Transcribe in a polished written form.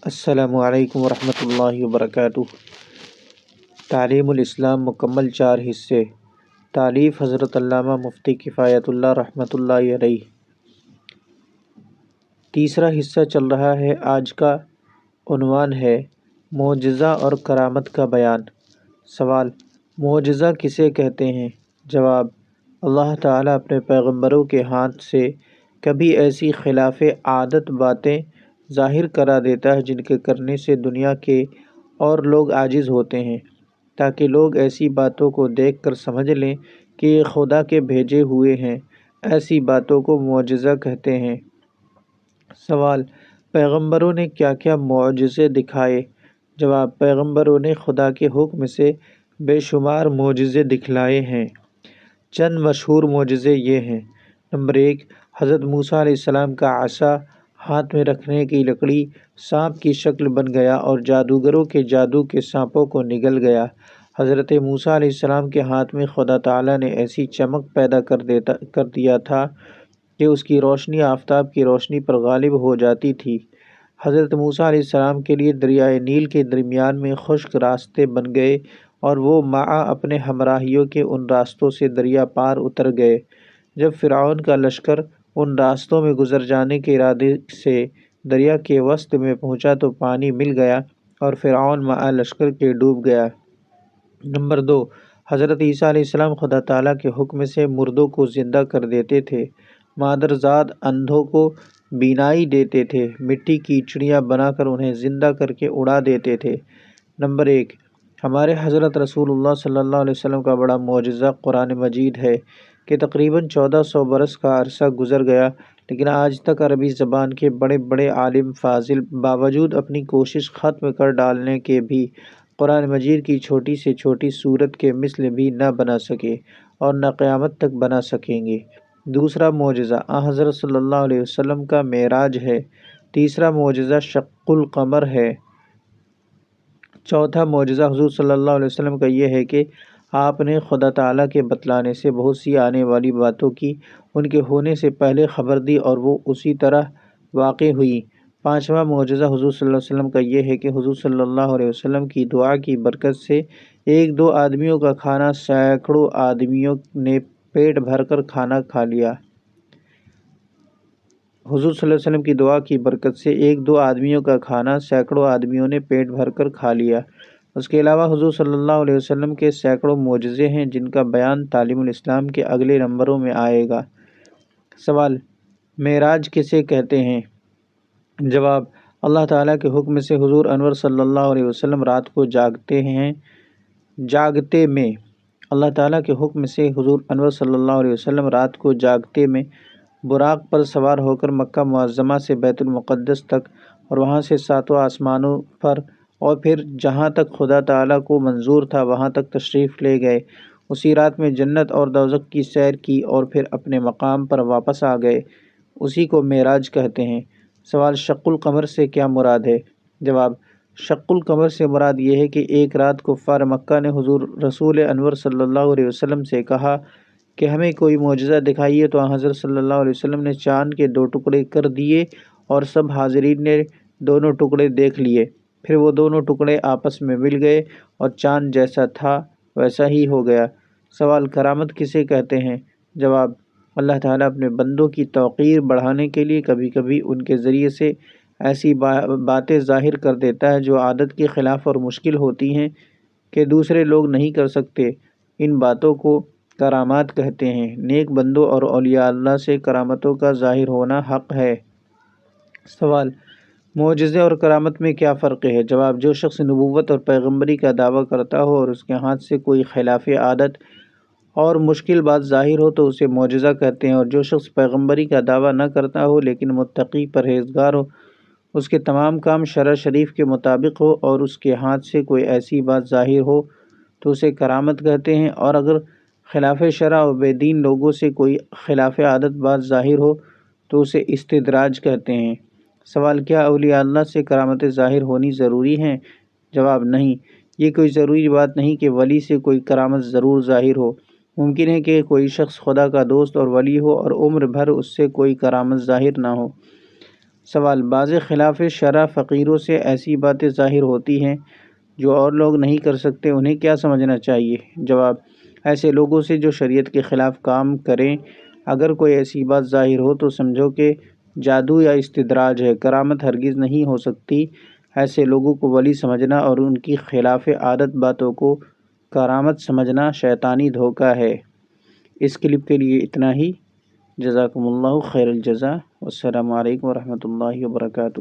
السلام علیکم ورحمۃ اللہ وبرکاتہ۔ تعلیم الاسلام مکمل 4 حصے۔ تالیف حضرت علامہ مفتی کفایت اللہ رحمۃ اللہ علیہ۔ تیسرا حصہ چل رہا ہے۔ آج کا عنوان ہے معجزہ اور کرامت کا بیان۔ سوال: معجزہ کسے کہتے ہیں؟ جواب: اللہ تعالیٰ اپنے پیغمبروں کے ہاتھ سے کبھی ایسی خلاف عادت باتیں ظاہر کرا دیتا ہے جن کے کرنے سے دنیا کے اور لوگ عاجز ہوتے ہیں، تاکہ لوگ ایسی باتوں کو دیکھ کر سمجھ لیں کہ یہ خدا کے بھیجے ہوئے ہیں۔ ایسی باتوں کو معجزہ کہتے ہیں۔ سوال: پیغمبروں نے کیا کیا معجزے دکھائے؟ جواب: پیغمبروں نے خدا کے حکم سے بے شمار معجزے دکھلائے ہیں۔ چند مشہور معجزے یہ ہیں۔ نمبر 1، حضرت موسیٰ علیہ السلام کا عصا ہاتھ میں رکھنے کی لکڑی سانپ کی شکل بن گیا اور جادوگروں کے جادو کے سانپوں کو نگل گیا۔ حضرت موسیٰ علیہ السلام کے ہاتھ میں خدا تعالیٰ نے ایسی چمک پیدا کر دیا تھا کہ اس کی روشنی آفتاب کی روشنی پر غالب ہو جاتی تھی۔ حضرت موسیٰ علیہ السلام کے لیے دریائے نیل کے درمیان میں خشک راستے بن گئے اور وہ اپنے ہمراہیوں کے ان راستوں سے دریا پار اتر گئے۔ جب فرعون کا لشکر ان راستوں میں گزر جانے کے ارادے سے دریا کے وسط میں پہنچا تو پانی مل گیا اور فرعون لشکر کے ڈوب گیا۔ نمبر 2، حضرت عیسیٰ علیہ السلام خدا تعالیٰ کے حکم سے مردوں کو زندہ کر دیتے تھے، مادرزاد اندھوں کو بینائی دیتے تھے، مٹی کی چڑیاں بنا کر انہیں زندہ کر کے اڑا دیتے تھے۔ نمبر 1، ہمارے حضرت رسول اللہ صلی اللہ علیہ وسلم کا بڑا معجزہ قرآن مجید ہے کہ تقریباً 1400 برس کا عرصہ گزر گیا، لیکن آج تک عربی زبان کے بڑے بڑے عالم فاضل باوجود اپنی کوشش ختم کر ڈالنے کے بھی قرآن مجید کی چھوٹی سے چھوٹی سورت کے مثل بھی نہ بنا سکے اور نہ قیامت تک بنا سکیں گے۔ دوسرا معجزہ حضرت صلی اللہ علیہ وسلم کا معراج ہے۔ تیسرا معجزہ شق القمر ہے۔ چوتھا معجزہ حضور صلی اللہ علیہ وسلم کا یہ ہے کہ آپ نے خدا تعالیٰ کے بتلانے سے بہت سی آنے والی باتوں کی ان کے ہونے سے پہلے خبر دی اور وہ اسی طرح واقع ہوئی۔ پانچواں معجزہ حضور صلی اللہ علیہ وسلم کا یہ ہے کہ حضور صلی اللہ علیہ وسلم کی دعا کی برکت سے ایک دو آدمیوں کا کھانا سینکڑوں آدمیوں نے پیٹ بھر کر کھانا کھا لیا۔ حضور صلی اللہ علیہ وسلم کی دعا کی برکت سے ایک دو آدمیوں کا کھانا سینکڑوں آدمیوں نے پیٹ بھر کر کھا لیا۔ اس کے علاوہ حضور صلی اللہ علیہ وسلم کے سینکڑوں معجزے ہیں جن کا بیان تعلیم الاسلام کے اگلے نمبروں میں آئے گا۔ سوال: معراج کسے کہتے ہیں؟ جواب: اللہ تعالیٰ کے حکم سے حضور انور صلی اللہ علیہ وسلم رات کو جاگتے میں اللہ تعالیٰ کے حکم سے حضور انور صلی اللہ علیہ وسلم رات کو جاگتے میں براق پر سوار ہو کر مکہ معظمہ سے بیت المقدس تک اور وہاں سے 7 آسمانوں پر اور پھر جہاں تک خدا تعالیٰ کو منظور تھا وہاں تک تشریف لے گئے۔ اسی رات میں جنت اور دوزخ کی سیر کی اور پھر اپنے مقام پر واپس آ گئے۔ اسی کو معراج کہتے ہیں۔ سوال: شق القمر سے کیا مراد ہے؟ جواب: شق القمر سے مراد یہ ہے کہ ایک رات کفار مکہ نے حضور رسول انور صلی اللہ علیہ وسلم سے کہا کہ ہمیں کوئی معجزہ دکھائیے، تو حضرت صلی اللہ علیہ وسلم نے چاند کے 2 ٹکڑے کر دیے اور سب حاضرین نے دونوں ٹکڑے دیکھ لیے۔ پھر وہ دونوں ٹکڑے آپس میں مل گئے اور چاند جیسا تھا ویسا ہی ہو گیا۔ سوال: کرامت کسے کہتے ہیں؟ جواب: اللہ تعالیٰ اپنے بندوں کی توقیر بڑھانے کے لیے کبھی کبھی ان کے ذریعے سے ایسی باتیں ظاہر کر دیتا ہے جو عادت کے خلاف اور مشکل ہوتی ہیں کہ دوسرے لوگ نہیں کر سکتے۔ ان باتوں کو کرامات کہتے ہیں۔ نیک بندوں اور اولیاء اللہ سے کرامتوں کا ظاہر ہونا حق ہے۔ سوال: معجزے اور کرامت میں کیا فرق ہے؟ جواب: جو شخص نبوت اور پیغمبری کا دعویٰ کرتا ہو اور اس کے ہاتھ سے کوئی خلاف عادت اور مشکل بات ظاہر ہو تو اسے معجزہ کہتے ہیں، اور جو شخص پیغمبری کا دعویٰ نہ کرتا ہو لیکن متقی پرہیزگار ہو، اس کے تمام کام شرع شریف کے مطابق ہو اور اس کے ہاتھ سے کوئی ایسی بات ظاہر ہو تو اسے کرامت کہتے ہیں، اور اگر خلاف شرع اور بے دین لوگوں سے کوئی خلاف عادت بات ظاہر ہو تو اسے استدراج کہتے ہیں۔ سوال: کیا اولیاء اللہ سے کرامتیں ظاہر ہونی ضروری ہیں؟ جواب: نہیں، یہ کوئی ضروری بات نہیں کہ ولی سے کوئی کرامت ضرور ظاہر ہو۔ ممکن ہے کہ کوئی شخص خدا کا دوست اور ولی ہو اور عمر بھر اس سے کوئی کرامت ظاہر نہ ہو۔ سوال، بعض خلاف شرع فقیروں سے ایسی باتیں ظاہر ہوتی ہیں جو اور لوگ نہیں کر سکتے، انہیں کیا سمجھنا چاہیے؟ جواب، ایسے لوگوں سے جو شریعت کے خلاف کام کریں، اگر کوئی ایسی بات ظاہر ہو تو سمجھو کہ جادو یا استدراج ہے، کرامت ہرگز نہیں ہو سکتی۔ ایسے لوگوں کو ولی سمجھنا اور ان کی خلاف عادت باتوں کو کرامت سمجھنا شیطانی دھوکہ ہے۔ اس کلپ کے لیے اتنا ہی۔ جزاکم اللہ خیر الجزا، والسلام علیکم ورحمۃ اللہ وبرکاتہ۔